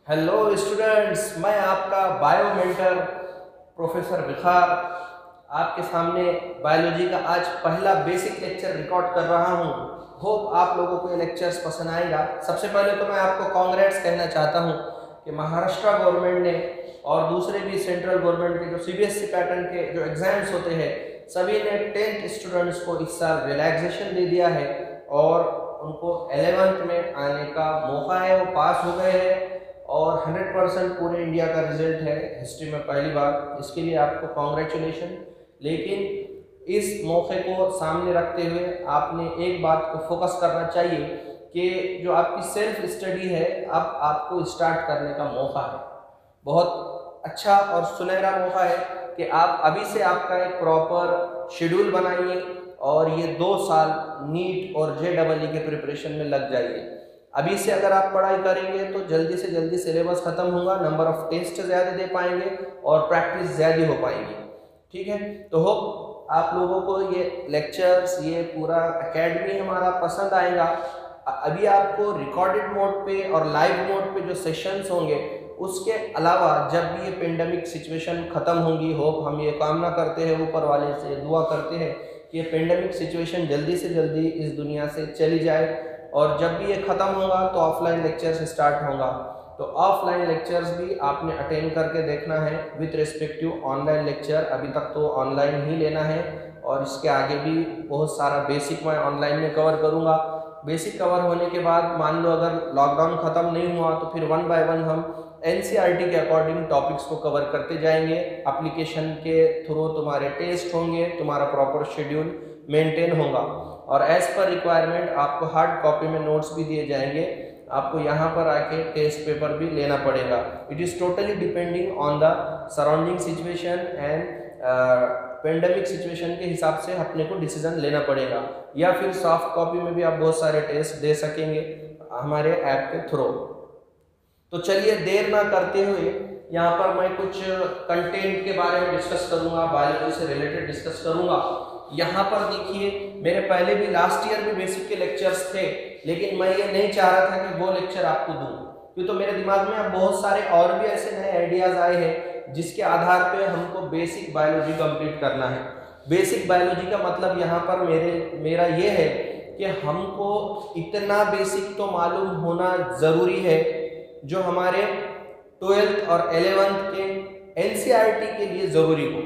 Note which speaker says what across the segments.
Speaker 1: Hello students, मैं आपका bio mentor professor विखार आपके सामने बायोलॉजी का आज पहला बेसिक लेक्चर रिकॉर्ड कर रहा हूं। होप आप लोगों को ये लेक्चर्स पसंद आएगा। सबसे पहले तो मैं आपको कांग्रेट्स कहना चाहता हूं कि महाराष्ट्र गवर्नमेंट ने और दूसरे भी सेंट्रल गवर्नमेंट के जो सीबीएसई पैटर्न के जो एग्जाम्स होते हैं सभी ने 10th स्टूडेंट्स को इस साल रिलैक्सेशन दे दिया है और उनको 11th में आने का मौका है। वो पास हो गए हैं और 100% पूरे इंडिया का रिजल्ट है हिस्ट्री में पहली बार। इसके लिए आपको कॉन्ग्रेचुलेशन। लेकिन इस मौके को सामने रखते हुए आपने एक बात को फोकस करना चाहिए कि जो आपकी सेल्फ स्टडी है अब आपको स्टार्ट करने का मौका है। बहुत अच्छा और सुनहरा मौका है कि आप अभी से आपका एक प्रॉपर शेड्यूल बनाइए और ये 2 साल नीट और JEE के प्रिपरेशन में लग जाइए। अभी से अगर आप पढ़ाई करेंगे तो जल्दी से जल्दी सिलेबस खत्म होगा, नंबर ऑफ टेस्ट ज़्यादा दे पाएंगे और प्रैक्टिस ज़्यादा हो पाएंगी। ठीक है, तो होप आप लोगों को ये लेक्चर्स, ये पूरा एकेडमी हमारा पसंद आएगा। अभी आपको रिकॉर्डेड मोड पे और लाइव मोड पे जो सेशंस होंगे उसके अलावा जब भी ये पेंडेमिक सिचुएशन ख़त्म होगी, होप हम ये कामना करते हैं, ऊपर वाले से दुआ करते हैं कि ये पेंडेमिक सिचुएशन जल्दी से जल्दी इस दुनिया से चली जाए और जब भी ये ख़त्म होगा तो ऑफलाइन लेक्चर्स स्टार्ट होगा। तो ऑफलाइन लेक्चर्स भी आपने अटेंड करके देखना है विथ रिस्पेक्टिव ऑनलाइन लेक्चर। अभी तक तो ऑनलाइन ही लेना है और इसके आगे भी बहुत सारा बेसिक मैं ऑनलाइन में कवर करूँगा। बेसिक कवर होने के बाद मान लो अगर लॉकडाउन ख़त्म नहीं हुआ तो फिर 1 बाय 1 हम NCERT के अकॉर्डिंग टॉपिक्स को कवर करते जाएंगे। एप्लीकेशन के थ्रू तुम्हारे टेस्ट होंगे, तुम्हारा प्रॉपर शेड्यूल मेंटेन होगा और एज पर रिक्वायरमेंट आपको हार्ड कॉपी में नोट्स भी दिए जाएंगे। आपको यहाँ पर आके टेस्ट पेपर भी लेना पड़ेगा। It is totally depending on the surrounding situation and pandemic situation के हिसाब से अपने को डिसीजन लेना पड़ेगा, या फिर सॉफ्ट कॉपी में भी आप बहुत सारे टेस्ट दे सकेंगे हमारे ऐप के थ्रू। तो चलिए देर ना करते हुए यहाँ पर मैं कुछ कंटेंट के बारे में डिस्कस करूँगा, बायोलॉजी से रिलेटेड डिस्कस करूँगा। यहाँ पर देखिए मेरे पहले भी लास्ट ईयर में बेसिक के लेक्चर्स थे, लेकिन मैं ये नहीं चाह रहा था कि वो लेक्चर आपको दूँ, क्योंकि तो मेरे दिमाग में अब बहुत सारे और भी ऐसे नए आइडियाज़ आए हैं जिसके आधार पे हमको बेसिक बायोलॉजी कंप्लीट करना है। बेसिक बायोलॉजी का मतलब यहाँ पर मेरा ये है कि हमको इतना बेसिक तो मालूम होना ज़रूरी है जो हमारे 12th और 11th के NCERT के लिए ज़रूरी हो।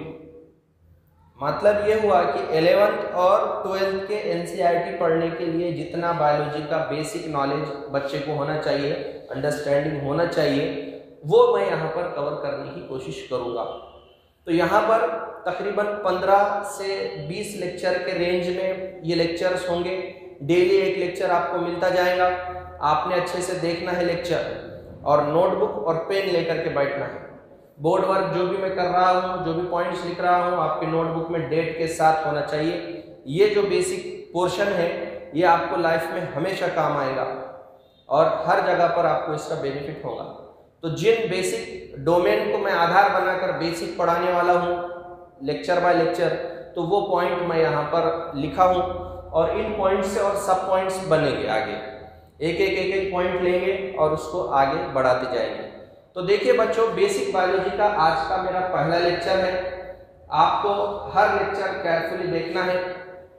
Speaker 1: मतलब ये हुआ कि 11th और 12th के NCERT पढ़ने के लिए जितना बायोलॉजी का बेसिक नॉलेज बच्चे को होना चाहिए, अंडरस्टैंडिंग होना चाहिए, वो मैं यहाँ पर कवर करने की कोशिश करूँगा। तो यहाँ पर तकरीबन 15 से 20 लेक्चर के रेंज में ये लेक्चर्स होंगे। डेली एक लेक्चर आपको मिलता जाएगा। आपने अच्छे से देखना है लेक्चर और नोटबुक और पेन लेकर के बैठना है। बोर्ड वर्क जो भी मैं कर रहा हूँ, जो भी पॉइंट्स लिख रहा हूँ, आपके नोटबुक में डेट के साथ होना चाहिए। ये जो बेसिक पोर्शन है ये आपको लाइफ में हमेशा काम आएगा और हर जगह पर आपको इसका बेनिफिट होगा। तो जिन बेसिक डोमेन को मैं आधार बनाकर बेसिक पढ़ाने वाला हूँ लेक्चर बाय लेक्चर, तो वो पॉइंट मैं यहाँ पर लिखा हूँ और इन पॉइंट से और सब पॉइंट्स बनेंगे। आगे एक पॉइंट लेंगे और उसको आगे बढ़ाते जाएंगे। तो देखिए बच्चों, बेसिक बायोलॉजी का आज का मेरा पहला लेक्चर है। आपको हर लेक्चर केयरफुली देखना है।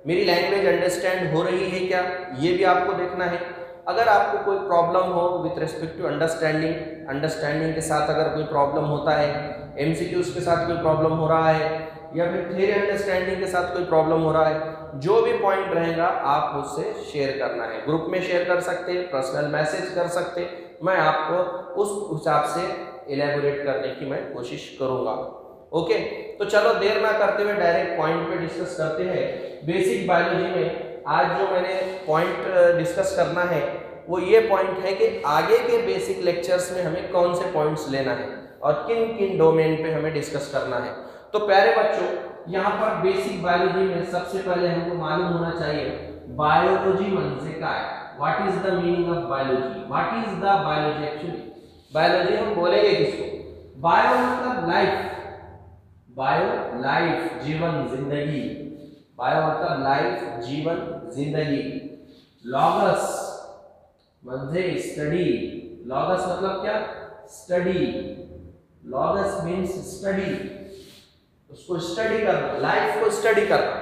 Speaker 1: मेरी लैंग्वेज अंडरस्टैंड हो रही है क्या, ये भी आपको देखना है। अगर आपको कोई प्रॉब्लम हो विथ रिस्पेक्ट टू अंडरस्टैंडिंग के साथ अगर कोई प्रॉब्लम होता है, MCQs के साथ कोई प्रॉब्लम हो रहा है या फिर थ्योरी अंडरस्टैंडिंग के साथ कोई प्रॉब्लम हो रहा है, जो भी पॉइंट रहेगा आप मुझसे शेयर करना है। ग्रुप में शेयर कर सकते, पर्सनल मैसेज कर सकते, मैं आपको उस हिसाब से इलेबोरेट करने की मैं कोशिश करूँगा। ओके, तो चलो देर ना करते हुए डायरेक्ट पॉइंट पे डिस्कस करते हैं। बेसिक बायोलॉजी में आज जो मैंने पॉइंट डिस्कस करना है वो ये पॉइंट है कि आगे के बेसिक लेक्चर्स में हमें कौन से पॉइंट्स लेना है और किन किन डोमेन पे हमें डिस्कस करना है। तो प्यारे बच्चों, यहाँ पर बेसिक बायोलॉजी में सबसे पहले हमको मालूम होना चाहिए बायोलॉजी म्हणजे काय। What is the meaning of biology, what is the biology actually. Biology हम बोलेंगे किसको? बायो मतलब लाइफ, बायो लाइफ जीवन जिंदगी, बायो मतलब लाइफ जीवन जिंदगी। लॉगस म्हणजे स्टडी, लॉगस मतलब क्या? स्टडी, लॉगस मीन्स स्टडी, उसको स्टडी करना, लाइफ को स्टडी करना।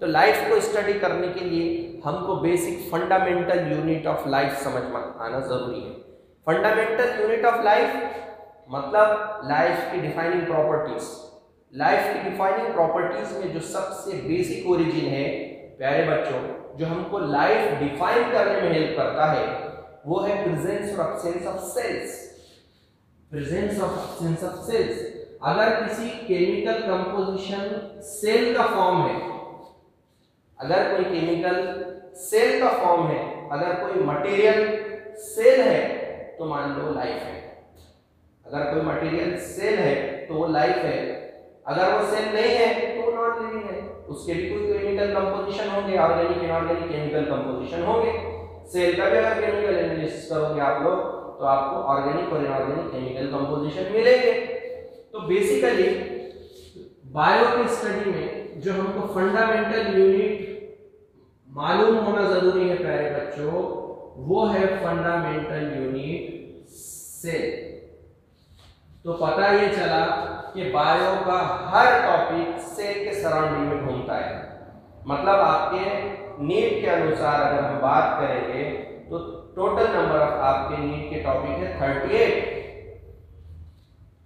Speaker 1: तो लाइफ को स्टडी करने के लिए हमको basic fundamental unit of life समझ में आना जरूरी है। फंडामेंटल यूनिट ऑफ लाइफ मतलब लाइफ की डिफाइनिंग प्रॉपर्टीज। लाइफ की डिफाइनिंग प्रॉपर्टीज में जो सबसे बेसिक ओरिजिन है प्यारे बच्चों, जो हमको लाइफ डिफाइन करने में हेल्प करता है, वो है प्रेजेंस और एब्सेंस ऑफ सेल्स। प्रेजेंस और एब्सेंस ऑफ सेल्स। अगर किसी केमिकल कंपोजिशन सेल का फॉर्म है, अगर कोई केमिकल सेल का फॉर्म है, अगर कोई मटेरियल सेल है, तो मान लो लाइफ है। अगर कोई मटेरियल सेल है तो वो लाइफ है, अगर वो सेल नहीं है तो वो नॉन लिविंग है। उसके भी कोई केमिकल कंपोजिशन होंगे, ऑर्गेनिक इनऑर्गेनिक केमिकल कंपोजिशन होंगे। सेल का भी अगर केमिकल एनालिसिस करोगे आप लोग तो आपको ऑर्गेनिक और इनऑर्गेनिक केमिकल कंपोजिशन मिलेंगे। तो बेसिकली बायो की स्टडी में जो हमको फंडामेंटल यूनिट मालूम होना जरूरी है प्यारे बच्चों, वो है फंडामेंटल यूनिट सेल। तो पता ये चला कि बायो का हर टॉपिक सेल के सराउंडिंग में घूमता है। मतलब आपके नीट के अनुसार अगर हम बात करेंगे तो टोटल नंबर ऑफ आपके नीट के टॉपिक है 38।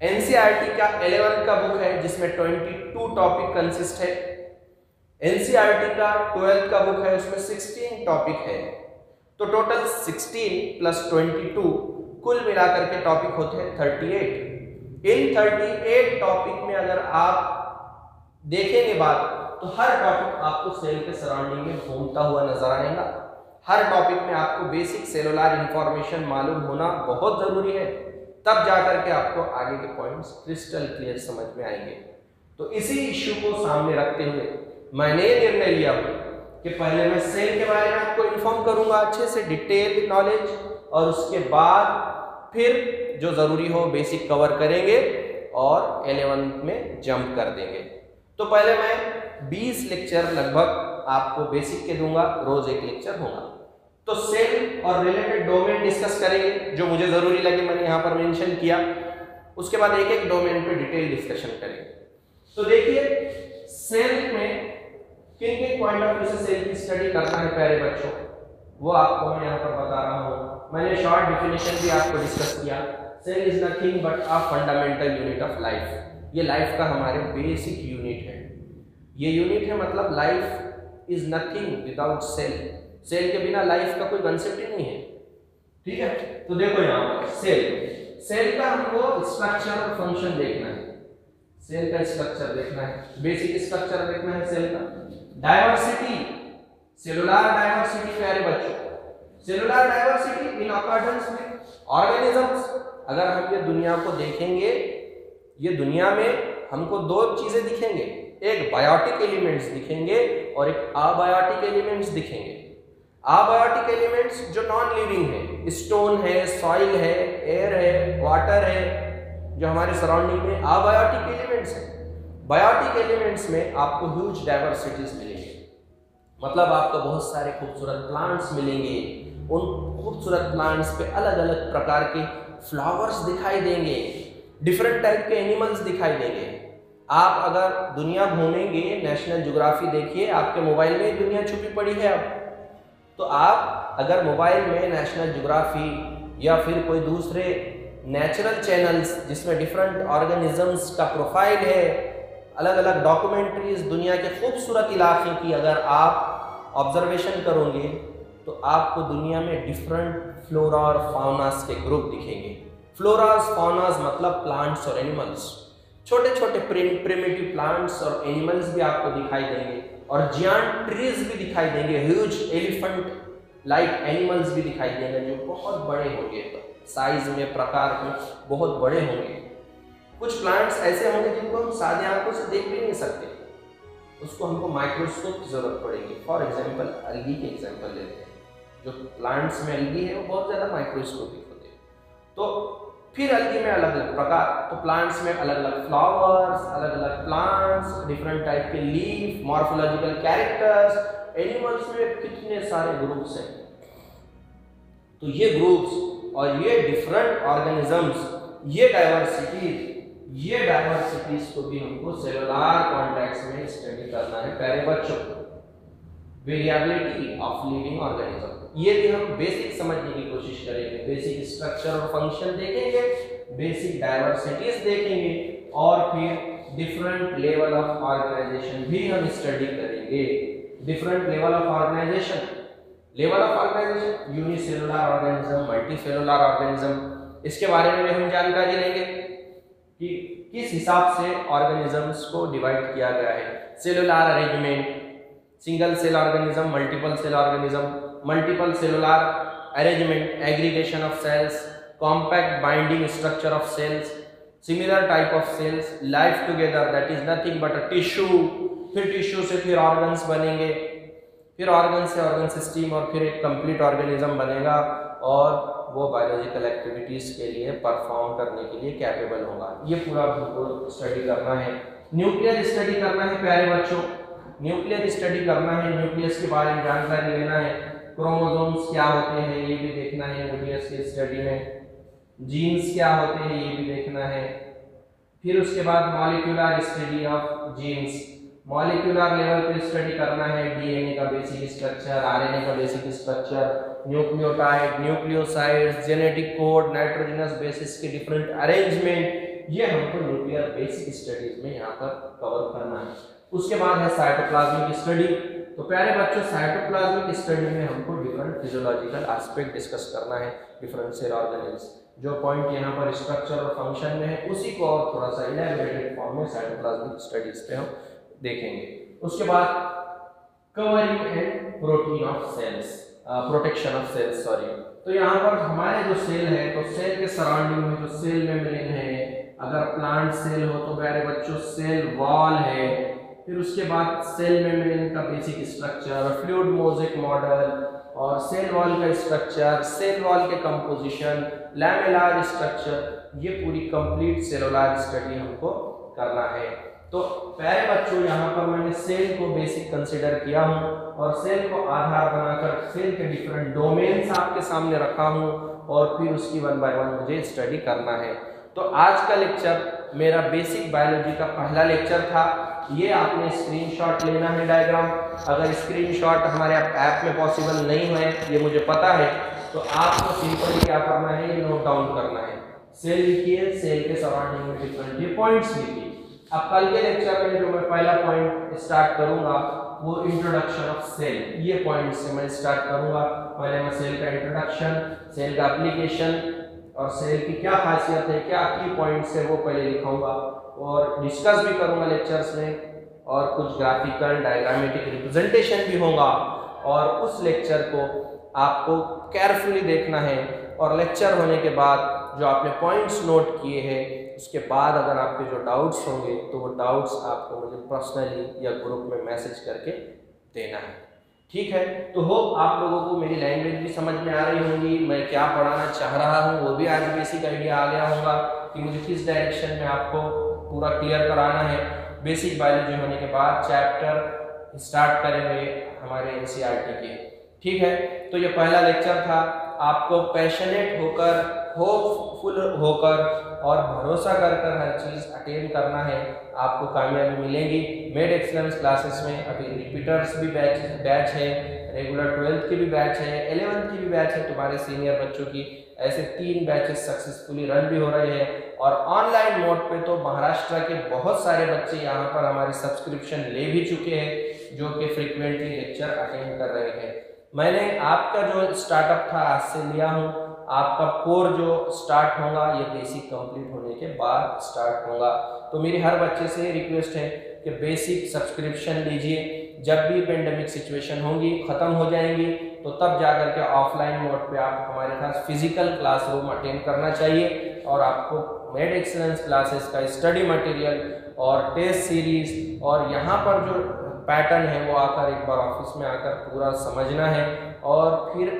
Speaker 1: एनसीईआरटी का 11 का बुक है जिसमें 22 टॉपिक कंसिस्ट है। एनसीईआरटी का 12 का बुक है, उसमें 16 टॉपिक है। तो टोटल 16 प्लस 22 कुल मिलाकर के टॉपिक होते हैं 38। इन 38 टॉपिक में अगर आप देखेंगे बात तो हर टॉपिक आपको सेल के सराउंडिंग में घूमता हुआ नजर आएगा। हर टॉपिक में आपको बेसिक सेलुलर इंफॉर्मेशन मालूम होना बहुत जरूरी है, तब जाकर के आपको आगे के पॉइंट्स क्रिस्टल क्लियर समझ में आएंगे। तो इसी इश्यू को सामने रखते हुए मैंने ये निर्णय लिया कि पहले मैं सेल के बारे में आपको इन्फॉर्म करूंगा अच्छे से डिटेल नॉलेज, और उसके बाद फिर जो जरूरी हो बेसिक कवर करेंगे और 11 में जंप कर देंगे। तो पहले मैं 20 लेक्चर लगभग आपको बेसिक के दूंगा, रोज एक लेक्चर होगा। तो सेल और रिलेटेड डोमेन डिस्कस करेंगे, जो मुझे जरूरी लगे मैंने यहाँ पर मेंशन किया। उसके बाद एक एक डोमेन पे डिटेल डिस्कशन करेंगे। तो देखिए सेल में किन किन पॉइंट ऑफ व्यू से सेल की स्टडी करना है प्यारे बच्चों, वो आपको मैं यहाँ पर बता रहा हूँ। मैंने शॉर्ट डेफिनेशन भी आपको डिस्कस किया। Cell is nothing but a fundamental unit of life. ये लाइफ का हमारे बेसिक यूनिट है। ये यूनिट है मतलब life is nothing without cell. Cell के बिना लाइफ का कोई कंसेप्ट ही नहीं है। ठीक है, तो देखो यहाँ पर सेल का हमको स्ट्रक्चर और फंक्शन देखना है। सेल का स्ट्रक्चर देखना है, बेसिक स्ट्रक्चर देखना है सेल का। डाइवर्सिटी, सेलुलर डाइवर्सिटी प्यारे बच्चों, cellular diversity in accordance with organisms. अगर हम ये दुनिया को देखेंगे, ये दुनिया में हमको दो चीजें दिखेंगे, एक बायोटिक एलिमेंट्स दिखेंगे और एक अबायोटिक एलिमेंट्स दिखेंगे। अबायोटिक एलिमेंट्स जो नॉन लिविंग है, स्टोन है, सॉइल है, एयर है, वाटर है, जो हमारे सराउंडिंग में अबायोटिक एलिमेंट्स है। बायोटिक एलिमेंट्स में आपको ह्यूज डाइवर्सिटीज मिलेंगे, मतलब आपको बहुत सारे खूबसूरत प्लांट्स मिलेंगे। उन खूबसूरत प्लांट्स पे अलग अलग प्रकार के फ्लावर्स दिखाई देंगे, डिफरेंट टाइप के एनिमल्स दिखाई देंगे। आप अगर दुनिया घूमेंगे, नेशनल ज्योग्राफी देखिए, आपके मोबाइल में दुनिया छुपी पड़ी है अब। तो आप अगर मोबाइल में नेशनल ज्योग्राफी या फिर कोई दूसरे नेचुरल चैनल्स जिसमें डिफरेंट ऑर्गेनिजम्स का प्रोफाइल है, अलग अलग डॉक्यूमेंट्रीज दुनिया के खूबसूरत इलाके की अगर आप ऑब्जर्वेशन करोगे तो आपको दुनिया में डिफरेंट फ्लोरा और फाउनास के ग्रुप दिखेंगे। फ्लोरास फाउनास मतलब प्लांट्स और एनिमल्स, छोटे छोटे प्रिमिटिव प्लांट्स और एनिमल्स भी आपको दिखाई देंगे, और जियांट ट्रीज भी दिखाई देंगे, ह्यूज एलिफेंट लाइक एनिमल्स भी दिखाई देंगे जो बहुत बड़े होंगे, साइज में प्रकार में बहुत बड़े होंगे। कुछ प्लांट्स ऐसे होंगे जिनको हम सादे आंखों से देख भी नहीं सकते, उसको हमको माइक्रोस्कोप की जरूरत पड़ेगी। फॉर एग्जांपल अलगी के एग्जांपल लेते हैं, जो प्लांट्स में अलगी है वो बहुत ज़्यादा माइक्रोस्कोपिक होते हैं। तो फिर अलगी में अलग अलग प्रकार, तो प्लांट्स में अलग अलग फ्लावर्स, अलग अलग प्लांट्स, डिफरेंट टाइप के लीफ, मॉर्फोलॉजिकल कैरेक्टर्स। एनिमल्स में कितने सारे ग्रुप्स हैं। तो ये ग्रुप्स और ये डिफरेंट ऑर्गेनिजम्स ये डाइवर्सिटीज को भी हमको सेलुलर कॉन्टेक्स्ट में स्टडी करना है प्यारे बच्चों। वेरिएबिलिटी ऑफ लिविंग ऑर्गेनिज्म, ये भी हम बेसिक समझने की कोशिश करेंगे। बेसिक स्ट्रक्चर और फंक्शन देखेंगे, बेसिक डाइवर्सिटीज देखेंगे और फिर डिफरेंट लेवल ऑफ ऑर्गेनाइजेशन भी हम स्टडी करेंगे। Different level of organisation, unicellular organism, multicellular organism, इसके बारे में भी हम जानकारी लेंगे कि किस हिसाब से ऑर्गेनिजम्स को डिवाइड किया गया है। Cellular arrangement, single cell organism, multiple cell organism, multiple cellular arrangement, aggregation of cells, compact binding structure of cells, similar type of cells, life together that is nothing but a tissue, फिर tissue से फिर organs बनेंगे, फिर organ से organ system और फिर एक complete organism बनेगा और वो बायोलॉजिकल एक्टिविटीज के लिए परफॉर्म करने के लिए कैपेबल होगा। ये पूरा हमको स्टडी करना है। न्यूक्लियर स्टडी करना है प्यारे बच्चों, न्यूक्लियर स्टडी करना है, न्यूक्लियस के बारे में जानकारी लेना है, क्रोमोसोम्स क्या होते हैं ये भी देखना है न्यूक्लियस की स्टडी में, जीन्स क्या होते हैं ये भी देखना है, फिर उसके बाद molecular study of genes, molecular level पे स्टडी करना है डीएनए का बेसिक स्ट्रक्चर, आरएनए का basic structure, nucleotide, nucleosides, genetic code, nitrogenous bases के डिफरेंट अरेंजमेंट, ये हमको न्यूक्लियर बेसिक स्टडीज में यहाँ पर कवर करना है। उसके बाद है साइटोप्लाज्मिक स्टडी। तो प्यारे बच्चों, साइटोप्लाज्मिक स्टडी में हमको डिफरेंट फिजियोलॉजिकल एस्पेक्ट डिस्कस करना है, डिफरेंट सेल ऑर्गेनेल्स, जो पॉइंट यहाँ पर स्ट्रक्चर और फंक्शन में है उसी को और थोड़ा सा इलैबोरेटेड फॉर्म में साइटोप्लाज्मिक स्टडीज पे हम देखेंगे। उसके बाद covering and protein of cells, protection of cells sorry. तो यहाँ पर हमारे जो सेल है, तो सेल के सराउंडिंग में जो सेल मेम्ब्रेन है, अगर प्लांट सेल हो तो प्यारे बच्चों सेल वॉल है, फिर उसके बाद सेल मेम्ब्रेन का basic structure, fluid mosaic model और सेल वॉल का स्ट्रक्चर, सेल वॉल के कंपोजिशन, लैमेलर स्ट्रक्चर, ये पूरी कंप्लीट सेलुलर स्टडी हमको करना है। तो प्यारे बच्चों, यहाँ पर मैंने सेल को बेसिक कंसिडर किया हूँ और सेल को आधार बनाकर सेल के डिफरेंट डोमेन्स आपके सामने रखा हूँ और फिर उसकी 1 बाय 1 मुझे स्टडी करना है। तो आज का लेक्चर मेरा बेसिक बायोलॉजी का पहला लेक्चर था। ये आपने स्क्रीनशॉट लेना है डायग्राम। अगर स्क्रीनशॉट हमारे ऐप में पॉसिबल नहीं है, ये मुझे पता है, तो आपको सिंपली क्या करना है, ये नोट डाउन करना है। सेल लिखिए, सेल के सराउंडिंग में डिफरेंट पॉइंट्स लिखिए। अब कल के लेक्चर में जो मैं पहला पॉइंट स्टार्ट करूंगा वो इंट्रोडक्शन ऑफ सेल, ये पॉइंट से मैं स्टार्ट करूंगा। पहले मैं सेल का इंट्रोडक्शन, सेल का एप्लीकेशन और सेल की क्या खासियत है, क्या की पॉइंट्स है वो पहले लिखाऊंगा और डिस्कस भी करूंगा लेक्चर्स में, और कुछ ग्राफिकल डायग्रामेटिक रिप्रेजेंटेशन भी होगा। और उस लेक्चर को आपको केयरफुली देखना है और लेक्चर होने के बाद जो आपने पॉइंट्स नोट किए हैं उसके बाद अगर आपके जो डाउट्स होंगे तो वो डाउट्स आपको मुझे पर्सनली या ग्रुप में मैसेज करके देना है, ठीक है। तो होप आप लोगों को मेरी लैंग्वेज भी समझ में आ रही होंगी, मैं क्या पढ़ाना चाह रहा हूँ वो भी आज बेसिक आइडिया आ गया होगा कि मुझे किस डायरेक्शन में आपको पूरा क्लियर कराना है। बेसिक बायोलॉजी होने के बाद चैप्टर स्टार्ट करेंगे हमारे एनसीईआरटी के, ठीक है। तो ये पहला लेक्चर था। आपको पैशनेट होकर, होपफुल होकर और भरोसा कर कर हर चीज़ अटेंड करना है, आपको कामयाबी मिलेगी। मेड एक्सीलेंस क्लासेस में अभी रिपीटर्स भी बैच है, रेगुलर 12th की भी बैच है, 11th की भी बैच है, तुम्हारे सीनियर बच्चों की। ऐसे 3 बैचेस सक्सेसफुली रन भी हो रहे हैं और ऑनलाइन मोड पे तो महाराष्ट्र के बहुत सारे बच्चे यहाँ पर हमारे सब्सक्रिप्शन ले भी चुके हैं जो कि फ्रिक्वेंटली लेक्चर अटेंड कर रहे हैं। मैंने आपका जो स्टार्टअप था आज से लिया हूँ, आपका कोर जो स्टार्ट होगा ये बेसिक कंप्लीट होने के बाद स्टार्ट होगा। तो मेरी हर बच्चे से रिक्वेस्ट है कि बेसिक सब्सक्रिप्शन लीजिए। जब भी पेंडेमिक सिचुएशन होगी, ख़त्म हो जाएंगी, तो तब जाकर के ऑफलाइन मोड पे आप हमारे पास फिजिकल क्लासरूम अटेंड करना चाहिए और आपको मेड एक्सीलेंस क्लासेस का स्टडी मटेरियल और टेस्ट सीरीज और यहाँ पर जो पैटर्न है वो आकर एक बार ऑफिस में आकर पूरा समझना है और फिर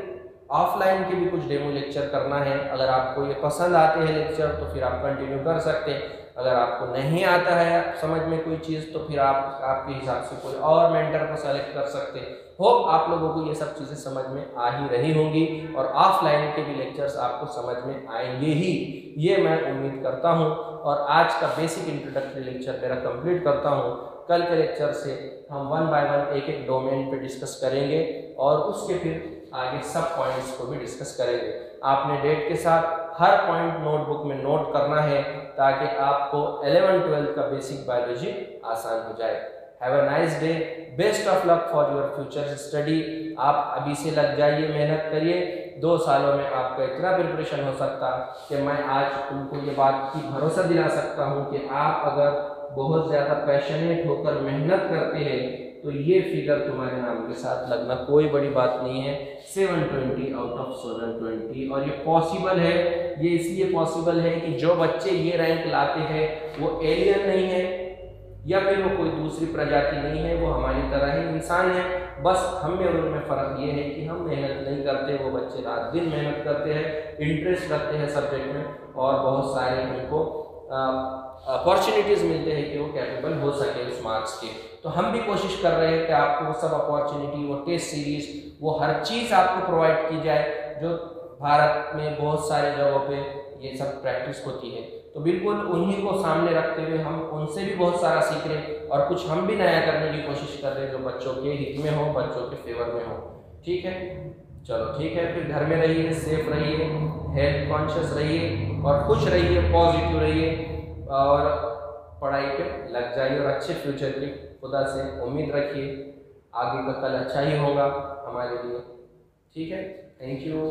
Speaker 1: ऑफलाइन के भी कुछ डेमो लेक्चर करना है। अगर आपको ये पसंद आते हैं लेक्चर तो फिर आप कंटिन्यू कर सकते हैं, अगर आपको नहीं आता है समझ में कोई चीज़ तो फिर आप आपके हिसाब से कोई और मेंटर को सेलेक्ट कर सकते हैं। होप आप लोगों को ये सब चीज़ें समझ में आ ही रही होंगी और ऑफलाइन के भी लेक्चर्स आपको समझ में आएंगे ही, ये मैं उम्मीद करता हूँ। और आज का बेसिक इंट्रोडक्टरी लेक्चर मेरा कंप्लीट करता हूँ। कल के लेक्चर से हम 1 बाय 1 एक एक डोमेन पे डिस्कस करेंगे और उसके फिर आगे सब पॉइंट्स को भी डिस्कस करेंगे। आपने डेट के साथ हर पॉइंट नोटबुक में नोट करना है ताकि आपको 11-12 का बेसिक बायोलॉजी आसान हो जाए। Have a nice day, best of luck for your future study. आप अभी से लग जाइए, मेहनत करिए, 2 सालों में आपका इतना प्रिपरेशन हो सकता कि मैं आज तुमको ये बात की भरोसा दिला सकता हूँ कि आप अगर बहुत ज़्यादा पैशनेट होकर मेहनत करते हैं तो ये फिगर तुम्हारे नाम के साथ लगना कोई बड़ी बात नहीं है। 720 आउट ऑफ 720, और ये पॉसिबल है। ये इसलिए पॉसिबल है कि जो बच्चे ये रैंक लाते हैं वो एलियन नहीं है या फिर वो कोई दूसरी प्रजाति नहीं है, वो हमारी तरह ही इंसान है। बस हम में और उनमें फ़र्क ये है कि हम मेहनत नहीं करते, वो बच्चे रात दिन मेहनत करते हैं, इंटरेस्ट रखते हैं सब्जेक्ट में और बहुत सारे उनको अपॉर्चुनिटीज़ मिलते हैं कि वो कैपेबल हो सके उस मार्क्स के। तो हम भी कोशिश कर रहे हैं कि आपको वो सब अपॉर्चुनिटी, वो टेस्ट सीरीज़, वो हर चीज़ आपको प्रोवाइड की जाए जो भारत में बहुत सारे जगहों पे ये सब प्रैक्टिस होती है। तो बिल्कुल उन्हीं को सामने रखते हुए हम उनसे भी बहुत सारा सीख रहे हैं और कुछ हम भी नया करने की कोशिश कर रहे हैं जो बच्चों के हित में हो, बच्चों के फेवर में हो। ठीक है, चलो ठीक है, फिर घर में रहिए, सेफ रहिए, हेल्थ कॉन्शियस रहिए और खुश रहिए, पॉजिटिव रहिए और पढ़ाई पे लग जाइए और अच्छे फ्यूचर की खुदा से उम्मीद रखिए। आगे का कल अच्छा ही होगा हमारे लिए। ठीक है, थैंक यू।